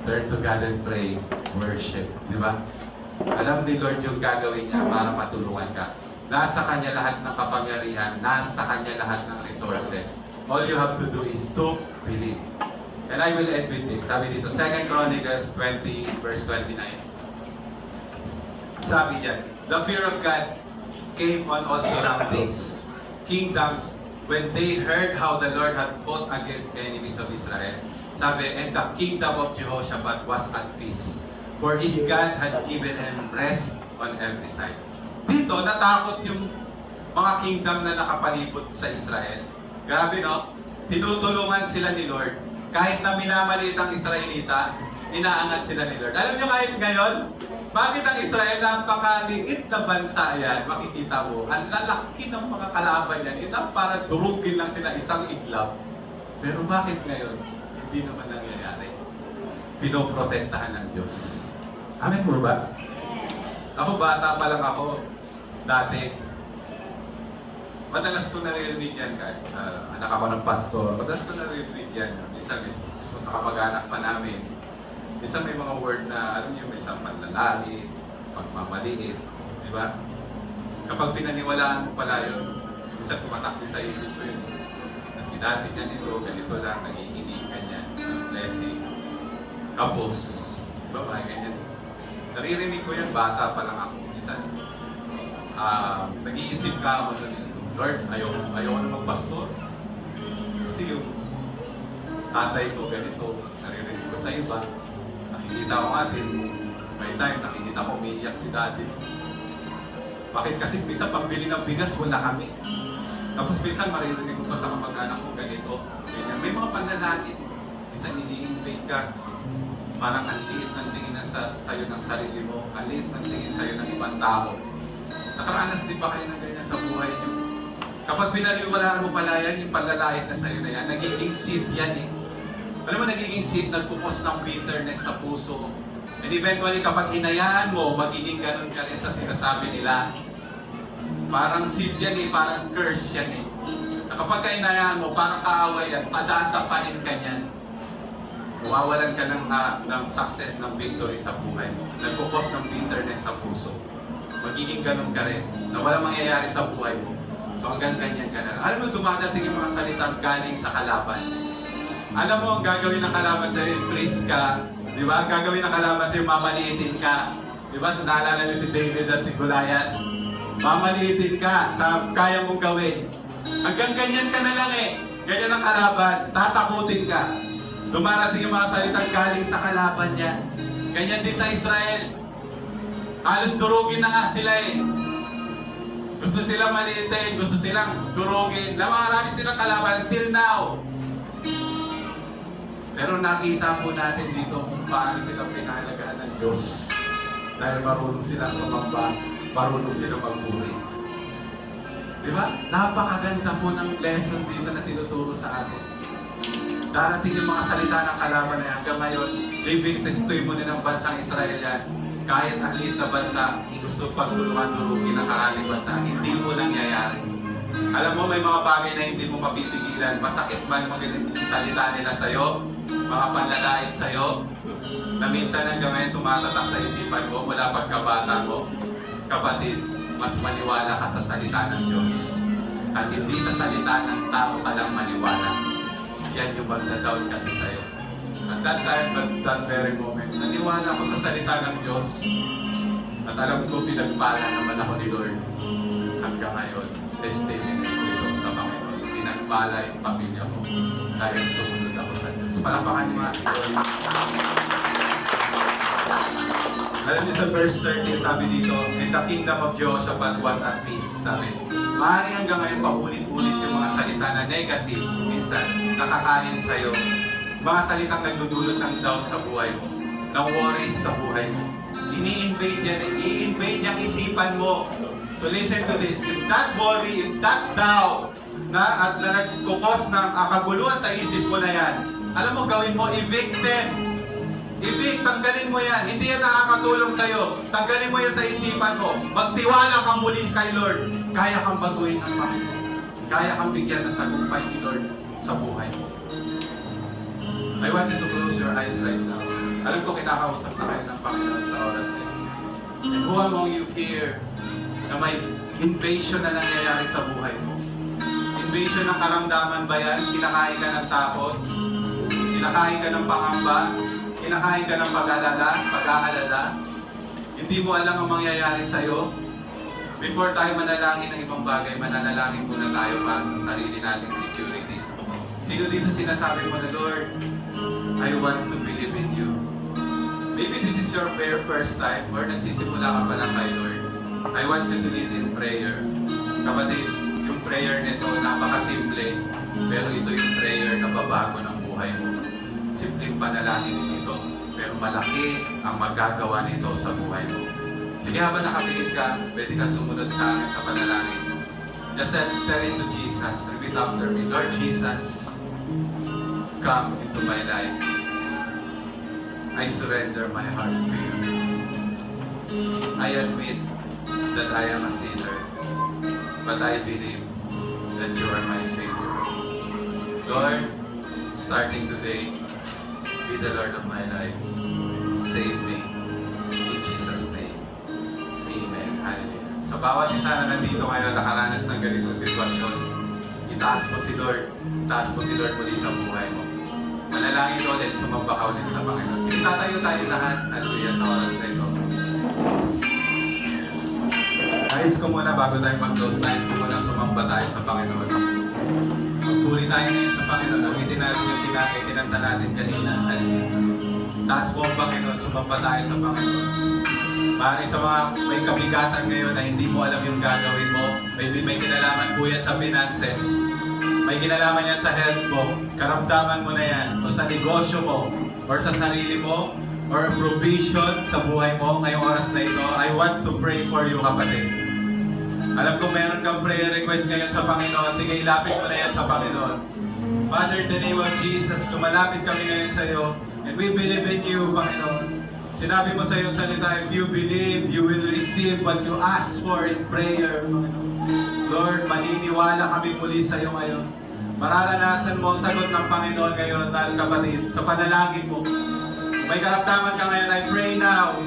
Turn to God and pray. Worship. Di ba? Alam ni Lord yung gagawin niya para matulungan ka. Nasa Kanya lahat ng kapangyarihan. Nasa Kanya lahat ng resources. All you have to do is to believe. And I will end with this. Sabi dito, 2 Chronicles 20, verse 29. Sabi diyan, the fear of God came on all surroundings. Kingdoms, when they heard how the Lord had fought against the enemies of Israel, sabi, and the kingdom of Jehoshaphat was at peace, for his God had given him rest on every side. Dito, natakot yung mga kingdom na nakapalibot sa Israel. Grabe, no? Tinutulungan sila ni Lord. Kahit na minamaliit ang Israelita, inaangat sila ni Lord. Alam nyo kahit ngayon, bakit ang Israel napakaliit na bansa yan? Makikita mo, ang lalaki ng mga kalaban yan. Ito para durugin lang sila isang iglap. Pero bakit ngayon? Hindi naman nangyayari. Pinoprotektahan ng Diyos. Amen po ba? Ako bata pa lang ako, dati, madalas ko naririnig yan kahit anak ako ng pastor, madalas ko naririnig yan. Minsan sa kamag-anak pa namin, minsan may mga word na, alam niyo, may isang panlalait, pagmamaliit, di ba? Kapag pinaniwalaan mo pala yun, minsan tumatak din sa isip ko yun. Na si dati ganito, ganito lang, nangihinig ganyan, blessing, kapos, di ba mga ganyan? Naririnig ko yan, bata pa lang ako. Minsan, nag-iisip ka ako na, Lord, ayaw na magpastor. Kasi yung tatay ko, ganito, naririnig ko sa iba. Nakikita ko nga din, may time, nakikita ko umiiyak si daddy. Bakit? Kasi minsan pambili ng bigas, wala kami. Tapos minsan maririnig ko pa sa kamag-anak ko, ganito, ganyan. May mga panlalait. Minsan ini-invade ka. Parang ang liit ng tingin sa'yo ng sarili mo, ang liit ng tingin sa'yo ng ibang tao. Nakaranas din ba kayo ng ganyan sa buhay niyo? Kapag pinaliwalaan mo pala yan, yung panlalait na sa'yo na yan, nagiging seed yan eh. Alam mo, nagiging seed, nagpupos ng bitterness sa puso mo. And eventually, kapag hinayaan mo, magiging ganun ka rin sa sinasabi nila. Parang seed yan eh, parang curse yan eh. Na kapag hinayaan mo, parang kaaway yan, padatapain ka niyan. Mawawalan ka ng success, ng victory sa buhay mo. Nagpupos ng bitterness sa puso. Magiging ganun ka rin, na walang mangyayari sa buhay mo. So hanggang ganyan ka na. Alam mo, dumadating yung mga salitang galing sa kalaban. Alam mo, ang gagawin ng kalaban sa'yo, freeze ka. Di ba? Ang gagawin ng kalaban sa'yo, mamaliitin ka. Di ba? So naalala niyo si David at si Goliath. Mamaliitin ka sa kaya mong gawin. Hanggang ganyan ka na lang eh. Ganyan ang kalaban. Tatakutin ka. Dumarating yung mga salitang galing sa kalaban niya. Ganyan din sa Israel. Halos durugin na nga sila eh. Gusto silang maliitin, gusto silang durugin. Marami silang kalaban until now. Pero nakita po natin dito kung paano silang pinahalagaan ng Diyos. Dahil marunong silang sumamba, marunong silang magpuri. Di ba? Napakaganda po ng lesson dito na tinuturo sa atin. Darating yung mga salita ng kalaban na hanggang ngayon, living testimony ng bansang Israel yan. Kahit ang liit na bansa, gusto pagtulungan durugin ang karaling bansa, hindi mo nangyayari. Alam mo, may mga bagay na hindi mo mapipigilan. Masakit man mga salita nila sa'yo, mga panlalait sa'yo, na minsan hanggang ngayon tumatatak sa isipan mo, mula pagkabata mo. Kapatid, mas maniwala ka sa salita ng Diyos. At hindi sa salita ng tao ka lang maniwala. Yan yung magda-down kasi sa'yo. At that time, at that very moment, naniwala ko sa salita ng Diyos. At alam ko, pinagpala naman ako ni Lord. Hanggang ngayon, testimony ko ito sa Panginoon. Pinagpala yung pamilya ko dahil sumunod ako sa Diyos. Palapakan niyo nga si Lord. Alam niyo sa verse 13, sabi dito, and the kingdom of Jehoshaphat was at peace. Sabi, maaaring hanggang ngayon paulit-ulit yung mga salita na negative, minsan nakakain sa'yo. Mga salitang nagdudulot ng doubt sa buhay mo, ng worries sa buhay mo. Ini-invade yan, i-invade yung isipan mo. So listen to this, if that worry, if that doubt, at na nagkukos ng kaguluhan sa isip mo na yan, alam mo, gawin mo, evict them. Evict, tanggalin mo yan. Hindi yan nakakatulong sa'yo. Tanggalin mo yan sa isipan mo. Magtiwala kang muli kay Lord. Kaya kang baguhin ng Panginoon. Kaya kang bigyan ng tagumpay ni Lord sa buhay mo. I want you to close your eyes right now. Alam ko kinakausap na kayo ng Panginoon sa oras na ito. And who among you here na may invasion na nangyayari sa buhay mo? Invasion ng karamdaman ba yan? Kinakain ka ng takot? Kinakain ka ng pangamba? Kinakain ka ng pag-aalala? Hindi mo alam ang mangyayari sa'yo? Before tayo manalangin ng ibang bagay, mananalangin muna tayo para sa sarili nating security. Sino dito sinasabi mo na, Lord, I want to believe in you. Maybe this is your first time or nagsisimula ka pa lang kay Lord. I want you to lead in prayer. Kapatid, yung prayer nito napakasimple, pero ito yung prayer na babago ng buhay mo. Simpleng panalangin nito, pero malaki ang magagawa nito sa buhay mo. Sige, habang nakatingin ka, pwede ka sumunod sa akin sa panalangin. Just tell it to Jesus. Repeat after me. Lord Jesus, come into my life. I surrender my heart to you. I admit that I am a sinner, but I believe that you are my Savior. Lord, starting today, be the Lord of my life. Save me. In Jesus' name. Amen. Hallelujah. Sa bawat isa na nandito ngayon nakaranas ng ganitong sitwasyon, itaas mo si Lord. Itaas mo si Lord muli sa buhay mo. Manalangin ulit, sumamba ka ulit sa Panginoon. Sige, tatayo tayo lahat. Hallelujah, sa oras na ito. Nais ko muna, bago tayo mag-close, nais ko muna sumamba tayo sa Panginoon. Magpuri tayo ngayon sa Panginoon. Awitin natin yung kinanta natin kanina. Hallelujah. Taas mo ang Panginoon, sumamba tayo sa Panginoon. Maaaring sa mga may kabigatan ngayon na hindi mo alam yung gagawin mo, maybe may kinalaman po yan sa finances, may kinalaman yan sa health mo, karamdaman mo na yan, o sa negosyo mo, or sa sarili mo, or provision sa buhay mo ngayong oras na ito. I want to pray for you, kapatid. Alam ko meron kang prayer request ngayon sa Panginoon. Sige, ilapit mo na yan sa Panginoon. Father, in the name of Jesus, lumalapit kami ngayon sa iyo, and we believe in you, Panginoon. Sinabi mo sa iyong salita, if you believe, you will receive what you ask for in prayer. Lord, maniniwala kami muli sa iyo ngayon. Mararanasan mo ang sagot ng Panginoon ngayon, kapatid, sa panalangin mo. May karamdaman ka ngayon, I pray now.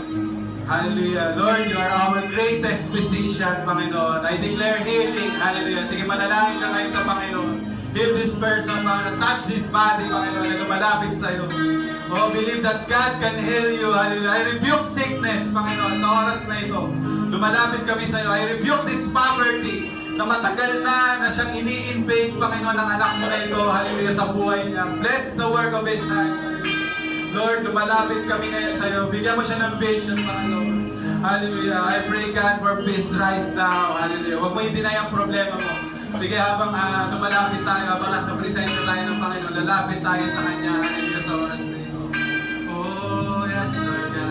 Hallelujah. Lord, you are our greatest physician, Panginoon. I declare healing. Hallelujah. Sige, manalangin ka ngayon sa Panginoon. Heal this person, Panginoon. Touch this body, Panginoon, na lumalapit sa iyo. Oh, believe that God can heal you. Hallelujah. I rebuke sickness, Panginoon, sa oras na ito. Lumalapit kami sa iyo. I rebuke this poverty na matagal na siyang ini-invade, Panginoon, ng anak mo na ito. Hallelujah, sa buhay niya. Bless the work of His hand. Lord, lumalapit kami ngayon sa iyo. Bigyan mo siya ng vision, Panginoon. Hallelujah. I pray, God, for peace right now. Hallelujah. Huwag mo i-deny ang problema mo. Sige, habang lumalapit tayo, habang nasa presensya tayo ng Panginoon, lalapit tayo sa Kanya. Hallelujah, sa oras na ito. Oh, yes, Lord God.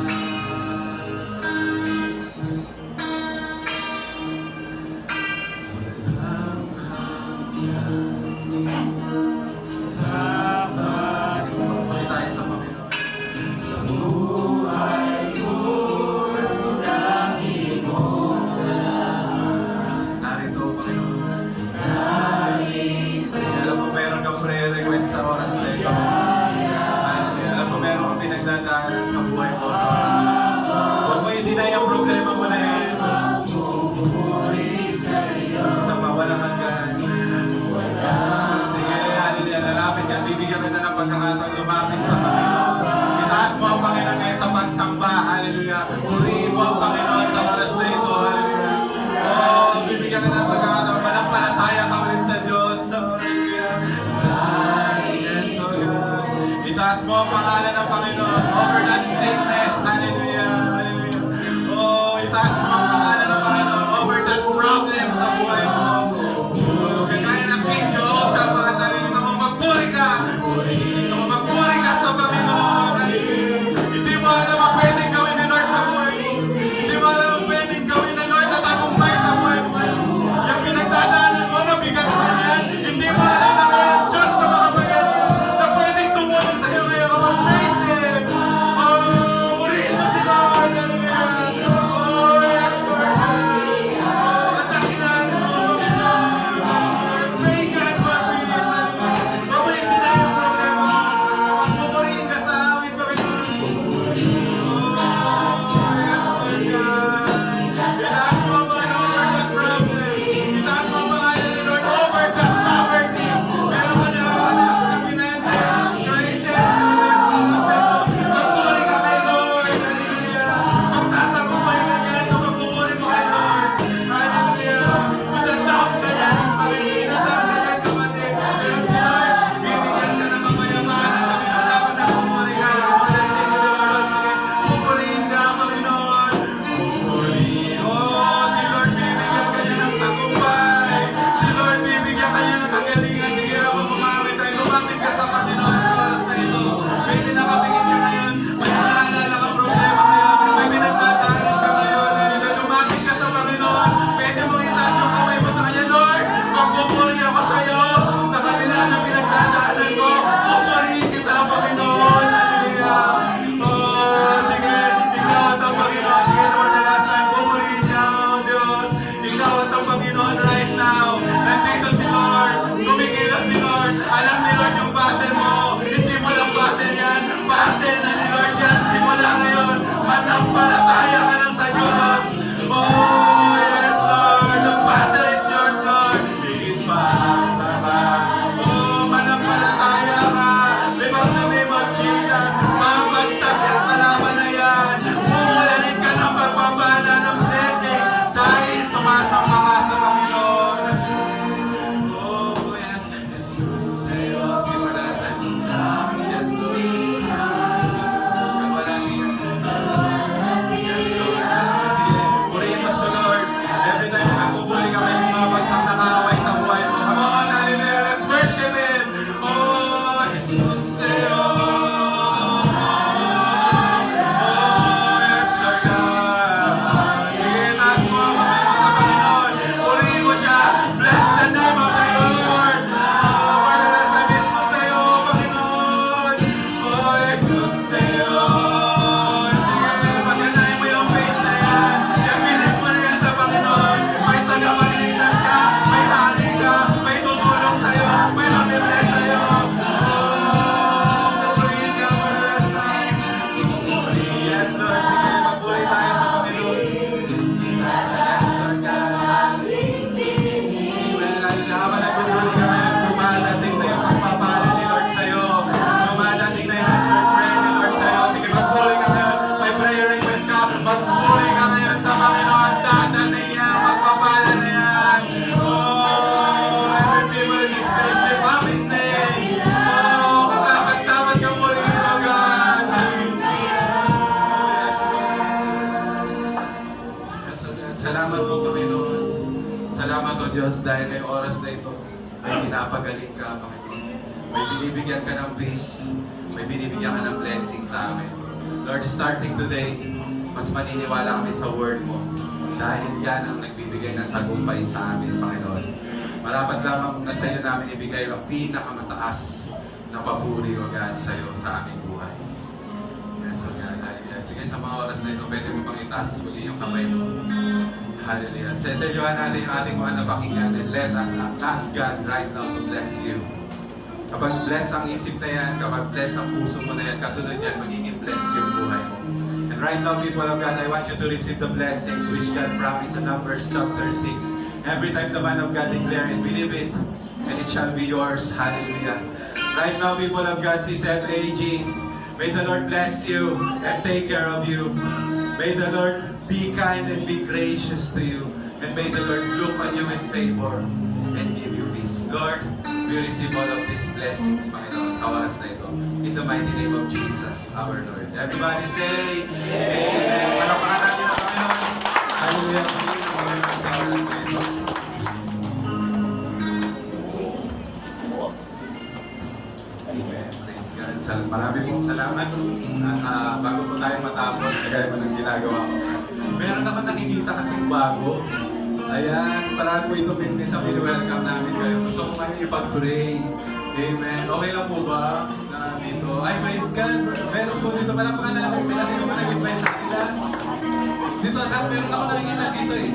Itaas mo ang pangalan ng Panginoon over that sickness. Diyos, dahil ngayong oras na ito, may pinapagaling ka, Panginoon. May binibigyan ka ng peace. May binibigyan ka ng blessing sa amin. Lord, starting today, mas maniniwala kami sa word mo. Dahil yan ang nagbibigay ng tagumpay sa amin, Panginoon. Marapat lamang na sa iyo namin ibigay ang pinakamataas na papuri, O God, sa iyo, sa aming buhay. Yes, O God, hallelujah. Sige, sa mga oras na ito, pwede mo pang itaas uli yung kamay mo. Hallelujah. Seselyohan natin yung ating mga napakinggan and let us ask God right now to bless you. Kapag bless ang isip na yan, kapag bless ang puso mo na yan, kasunod yan, magiging bless yung buhay mo. And right now, people of God, I want you to receive the blessings which God promised in Numbers chapter 6. Every time the man of God declare it, believe it, and it shall be yours. Hallelujah. Right now, people of God, si Seth A.G., may the Lord bless you and take care of you. May the Lord be kind and be gracious to you. And may the Lord look on you in favor and give you peace. Lord, we receive all of these blessings, Panginoon, sa oras na ito. In the mighty name of Jesus, our Lord. Everybody say, Amen. Palapakan natin ang Panginoon. Hallelujah. Panginoon, sa oras na ito. Amen. Praise God. Maraming pong salamat. At bago po tayo matapos, kagaya mo ng ginagawa ko. Meron naman nakikita kasing bago. Ayan, parang po ito sa welcome namin kayo. Gusto ko kayo ipag-pray. Amen. Okay lang po ba na dito? Ay, praise God. Meron po dito. Palapakan natin sila. Sino ba nag-invite sa kanila? Dito, meron ako nakikita dito eh.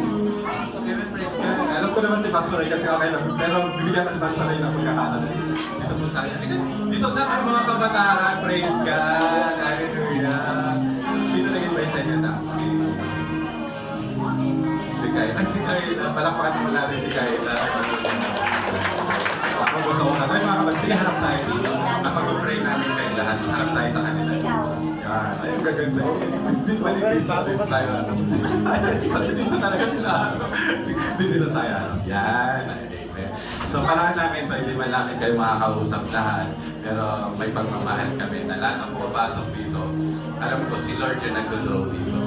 Amen, praise God. Alam ko naman si Pastor Ray kasi okay lang. Pero bibigyan ko si Pastor Ray ng pagkakataon. Dito po tayo. Dito na ang mga kabataan. Praise God. Hallelujah. Sino nag-invite sa inyo? Si Kayla. Si Kayla. Palapakan naman natin si Kayla. Ako gusto ko na. Ay mga kapatid, sige harap tayo dito. Napag-pray namin kayo lahat. Harap tayo sa kanila. Yan. Ay, ang gaganda yun. Hindi paligid tayo. Dito talaga sila. Dito tayo. Yan. So paraan namin ito, hindi man namin kayo makakausap lahat. Pero may pagmamahal kami na lahat ng pumapasok dito. Alam ko si Lord yung nag-draw dito.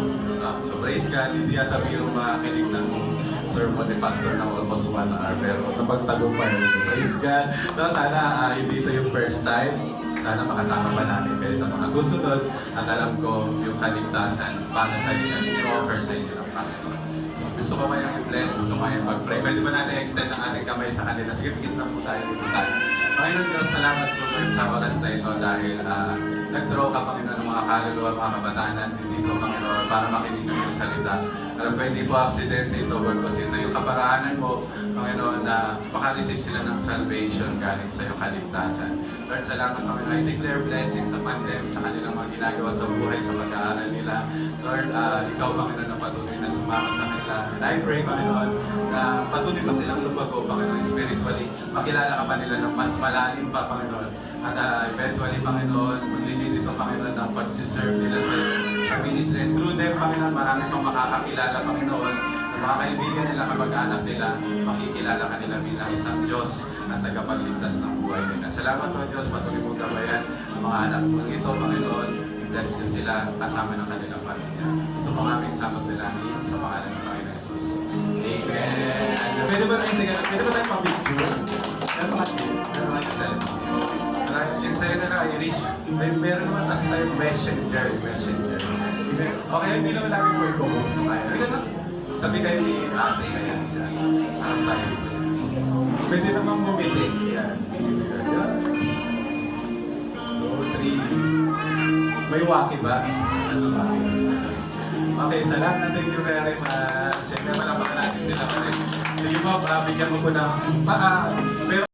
So praise God, hindi ata yung makinig ng sermon ni Pastor ng almost 1 hour. Pero napagtagumpay. Praise God. So sana hindi ito yung first time. Sana makasama pa namin kayo sa mga susunod. At alam ko yung kaligtasan para sa inyo, i-offer sa inyo ng Panginoon. So gusto ko kayong i-bless, gusto ko kayong mag-pray. Pwede ba natin extend ang ating kamay sa kanila? Sige, pikit na po tayo dito tayo. Panginoon Diyos, salamat po sa oras na ito dahil nag-draw ka, Panginoon, ng mga kaluluwa, mga kabataan natin dito, Panginoon, para makinig ng iyong salita. Alam ko, hindi po aksidente ito, Lord, kasi ito yung kaparaanan mo, Panginoon, na makareceive sila ng salvation galing sa iyong kaligtasan. Lord, salamat, Panginoon. I declare blessings upon them sa kanilang mga ginagawa sa buhay, sa pag-aaral nila. Lord, ikaw, Panginoon, na patuloy na sumama sa kanila. And I pray, Panginoon, na patuloy pa silang lumago, Panginoon, spiritually. Makilala ka pa nila ng mas malalim pa, Panginoon. At eventually, Panginoon, maglilid ito, Panginoon, ng pagsiserve nila sa ministry. And through them, Panginoon, marami pang makakakilala, Panginoon, ng mga kaibigan nila, kamag-anak nila, makikilala ka nila bilang isang Diyos at tagapagligtas ng buhay nila. Salamat po, Diyos, patuloy mong gabayan ang mga anak ng ito, Panginoon. Bless niyo sila kasama ng kanilang pamilya. Ito pong aming samot nila sa pangalan ng Panginoon Jesus. Amen. Pwede ba tayo pang-picture? Meron ba kayo cellphone? Yung sa'yo na Irish, meron naman kasi tayong messenger. Okay, hindi naman namin po i-post na kayo. Hindi ka na, tabi kayo ni ate na yan. Harap tayo dito. Pwede naman bumili. Yan. Yan. 2, 3. May waki ba? Ano waki? Okay, salamat. Thank you very much. Siyempre, malapakan natin sila. Sige po, bigyan mo po ng